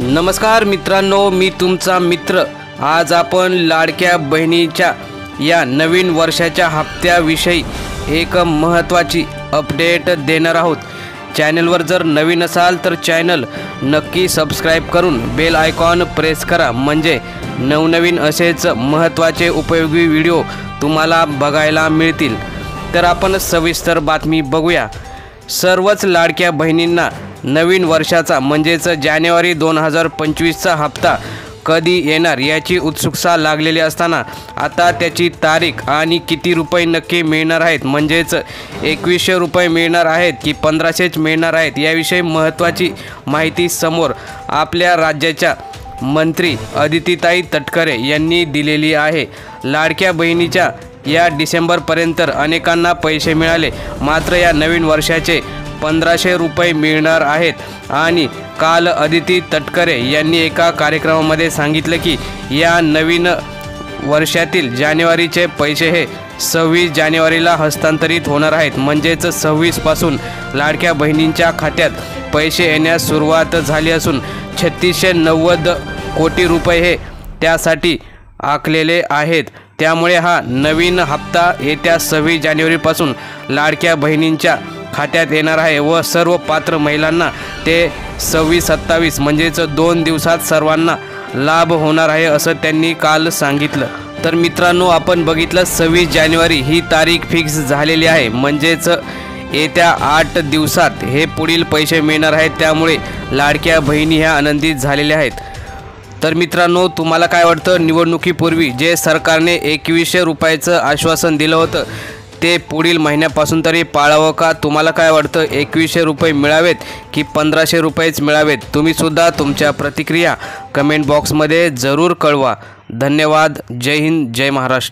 नमस्कार मित्रांनो, मी तुमचा मित्र। आज आपण लाडक्या बहिणीच्या या नवीन वर्षाच्या हप्त्याविषयी एक महत्त्वाची अपडेट देणार आहोत। चॅनलवर जर नवीन असाल तर चॅनल नक्की सबस्क्राइब करून बेल आयकॉन प्रेस करा, म्हणजे नवनवीन असेच महत्त्वाचे उपयोगी व्हिडिओ तुम्हाला बघायला मिळतील। तर आपण सविस्तर बातमी बघूया। सर्वच लाडक्या बहिणींना नवीन वर्षाचा म्हणजेच जानेवारी 2025चा हप्ता कधी येणार याची उत्सुकता लागलेली असताना आता त्याची तारीख आणि किती रुपये नक्की मिळणार आहेत, म्हणजेच 2100 रुपये मिळणार आहेत की 1500च मिळणार आहेत याविषयी महत्त्वाची माहिती समोर आपल्या राज्याच्या मंत्री अदितीताई तटकरे यांनी दिलेली आहे। लाडक्या बहिणीच्या या डिसेंबरपर्यंत अनेकांना पैसे मिळाले, मात्र या नवीन वर्षाचे 1500 रुपये मिळणार आहेत। आणि काल अदिती तटकरे यांनी एका कार्यक्रमामध्ये सांगितले की या नवीन वर्षातील जानेवारीचे पैसे हे 26 जानेवारीला हस्तांतरित होणार आहेत, म्हणजेच 26 पासून लाडक्या बहिणींच्या खात्यात पैसे येण्यास सुरुवात झाली असून 3690 कोटी रुपये हे त्यासाठी आखलेले आहेत। त्यामुळे हा नवीन हप्ता येत्या 26 जानेवारीपासून लाडक्या बहिणींच्या खात्यात येणार आहे व सर्व पात्र महिलांना ते 26-27 म्हणजेच 2 दिवसात सर्वांना लाभ होणार आहे, असं त्यांनी काल सांगितलं। तर मित्रांनो, आपण बघितलं 26 जानेवारी ही तारीख फिक्स झालेली आहे, म्हणजेच येत्या 8 दिवसात हे पुढील पैसे मिळणार आहेत। त्यामुळे लाडक्या बहिणी ह्या आनंदित झालेल्या आहेत। तर मित्रांनो, तुम्हाला काय वाटतं, निवडणुकीपूर्वी जे सरकारने 2100 रुपयाचं आश्वासन दिलं होतं ते पुढील महिन्यापासून तरी पाळावं का? तुम्हाला काय वाटतं, 2100 रुपये मिळावेत की 1500 रुपयेच मिळावेत? तुम्ही सुद्धा तुमच्या प्रतिक्रिया कमेंट बॉक्समध्ये जरूर कळवा। धन्यवाद। जय हिंद, जय महाराष्ट्र।